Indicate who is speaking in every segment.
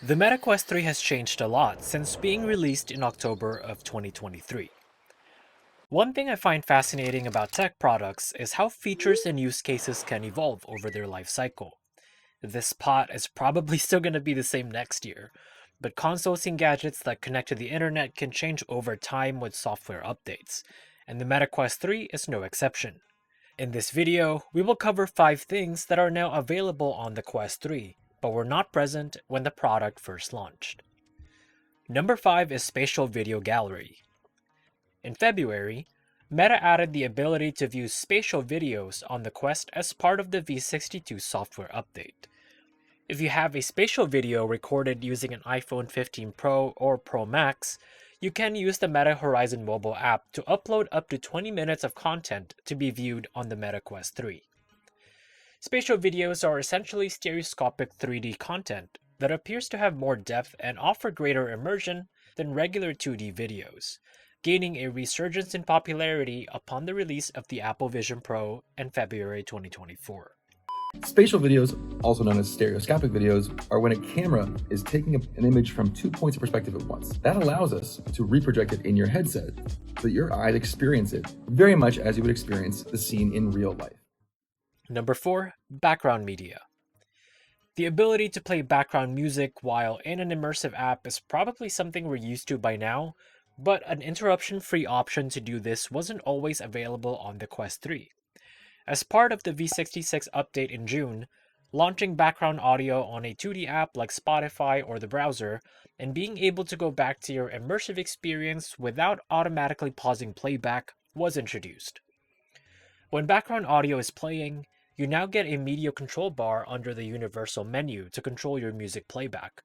Speaker 1: The Meta Quest 3 has changed a lot since being released in October of 2023. One thing I find fascinating about tech products is how features and use cases can evolve over their life cycle. This pot is probably still going to be the same next year, but consoles and gadgets that connect to the internet can change over time with software updates, and the Meta Quest 3 is no exception. In this video, we will cover 5 things that are now available on the Quest 3, but were not present when the product first launched. Number 5 is Spatial Video Gallery. In February, Meta added the ability to view spatial videos on the Quest as part of the V62 software update. If you have a spatial video recorded using an iPhone 15 Pro or Pro Max, you can use the Meta Horizon mobile app to upload up to 20 minutes of content to be viewed on the Meta Quest 3. Spatial videos are essentially stereoscopic 3D content that appears to have more depth and offer greater immersion than regular 2D videos, gaining a resurgence in popularity upon the release of the Apple Vision Pro in February 2024.
Speaker 2: Spatial videos, also known as stereoscopic videos, are when a camera is taking an image from 2 points of perspective at once. That allows us to reproject it in your headset so that your eyes experience it very much as you would experience the scene in real life.
Speaker 1: Number 4. Background media. The ability to play background music while in an immersive app is probably something we're used to by now, but an interruption-free option to do this wasn't always available on the Quest 3. As part of the V66 update in June, launching background audio on a 2D app like Spotify or the browser, and being able to go back to your immersive experience without automatically pausing playback was introduced. When background audio is playing, you now get a media control bar under the universal menu to control your music playback.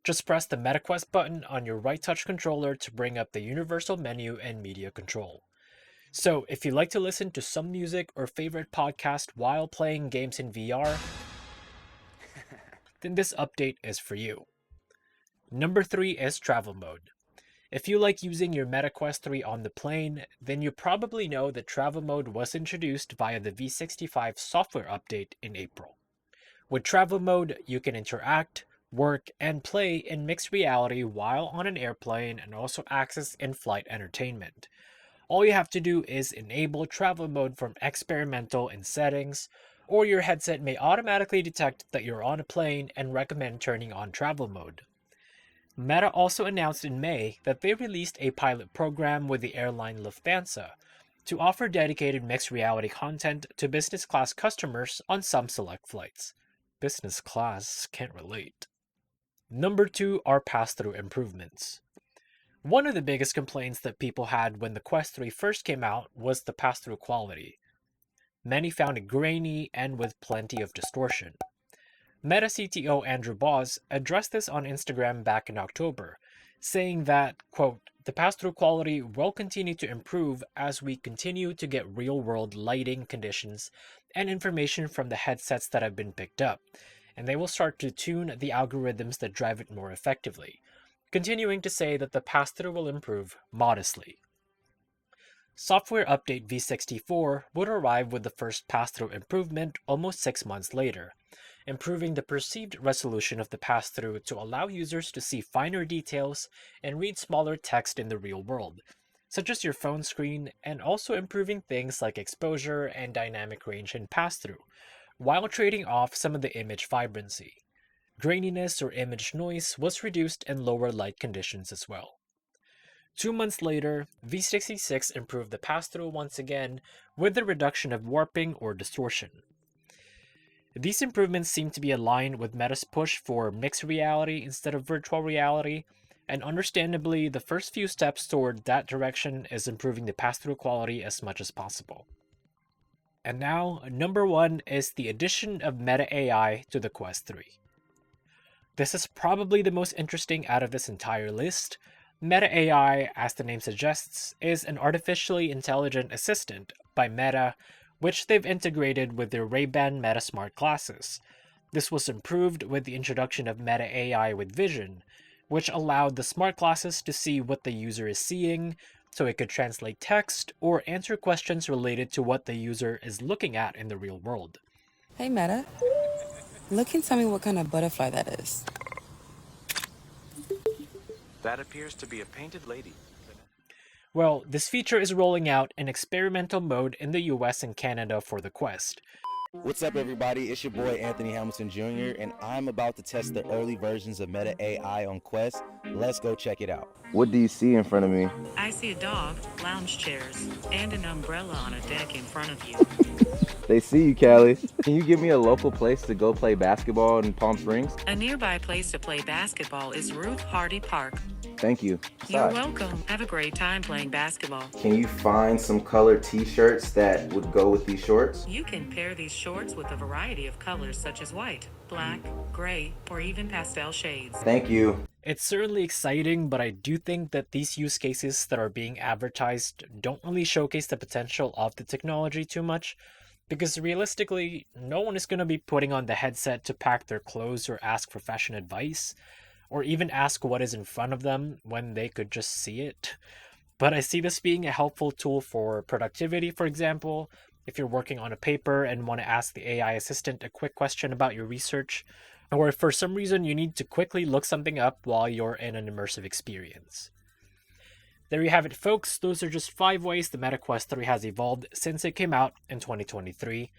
Speaker 1: Just press the MetaQuest button on your right touch controller to bring up the universal menu and media control. So, if you like to listen to some music or favorite podcast while playing games in VR, then this update is for you. Number 3 is Travel Mode. If you like using your MetaQuest 3 on the plane, then you probably know that Travel Mode was introduced via the V65 software update in April. With Travel Mode, you can interact, work, and play in mixed reality while on an airplane and also access in-flight entertainment. All you have to do is enable Travel Mode from Experimental in Settings, or your headset may automatically detect that you're on a plane and recommend turning on Travel Mode. Meta also announced in May that they released a pilot program with the airline Lufthansa to offer dedicated mixed reality content to business class customers on some select flights. Business class can't relate. Number 2 are pass-through improvements. One of the biggest complaints that people had when the Quest 3 first came out was the pass-through quality. Many found it grainy and with plenty of distortion. Meta CTO Andrew Boz addressed this on Instagram back in October, saying that, quote, "The pass-through quality will continue to improve as we continue to get real-world lighting conditions and information from the headsets that have been picked up, and they will start to tune the algorithms that drive it more effectively," continuing to say that the pass-through will improve modestly. Software Update V64 would arrive with the first pass-through improvement almost 6 months later, improving the perceived resolution of the pass-through to allow users to see finer details and read smaller text in the real world, such as your phone screen, and also improving things like exposure and dynamic range in pass-through, while trading off some of the image vibrancy. Graininess or image noise was reduced in lower light conditions as well. 2 months later, V66 improved the pass-through once again with the reduction of warping or distortion. These improvements seem to be aligned with Meta's push for mixed reality instead of virtual reality, and understandably, the first few steps toward that direction is improving the pass-through quality as much as possible. And now, number 1 is the addition of Meta AI to the Quest 3. This is probably the most interesting out of this entire list. Meta AI, as the name suggests, is an artificially intelligent assistant by Meta, which they've integrated with their Ray-Ban Meta smart glasses. This was improved with the introduction of Meta AI with Vision, which allowed the smart glasses to see what the user is seeing, so it could translate text or answer questions related to what the user is looking at in the real world.
Speaker 3: Hey Meta, look and tell me what kind of butterfly that is. That appears to be a painted lady.
Speaker 1: Well, this feature is rolling out in experimental mode in the US and Canada for the Quest.
Speaker 4: What's up, everybody? It's your boy Anthony Hamilton Jr., and I'm about to test the early versions of Meta AI on Quest. Let's go check it out. What do you see in front of me?
Speaker 5: I see a dog, lounge chairs, and an umbrella on a deck in front of you.
Speaker 4: They see you, Callie. Can you give me a local place to go play basketball in Palm Springs?
Speaker 5: A nearby place to play basketball is Ruth Hardy Park.
Speaker 4: Thank you.
Speaker 5: You're welcome. Have a great time playing basketball.
Speaker 4: Can you find some colored t-shirts that would go with these shorts?
Speaker 5: You can pair these shorts with a variety of colors such as white, black, gray, or even pastel shades.
Speaker 4: Thank you.
Speaker 1: It's certainly exciting, but I do think that these use cases that are being advertised don't really showcase the potential of the technology too much, because realistically, no one is going to be putting on the headset to pack their clothes or ask for fashion advice, or even ask what is in front of them when they could just see it. But I see this being a helpful tool for productivity, for example, if you're working on a paper and want to ask the AI assistant a quick question about your research, or if for some reason you need to quickly look something up while you're in an immersive experience. There you have it, folks. Those are just 5 ways the Meta Quest 3 has evolved since it came out in 2023.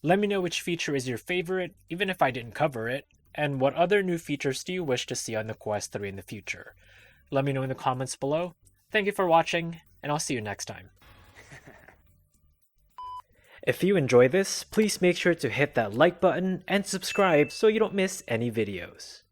Speaker 1: Let me know which feature is your favorite, even if I didn't cover it, and what other new features do you wish to see on the Quest 3 in the future? Let me know in the comments below. Thank you for watching, and I'll see you next time. If you enjoy this, please make sure to hit that like button and subscribe so you don't miss any videos.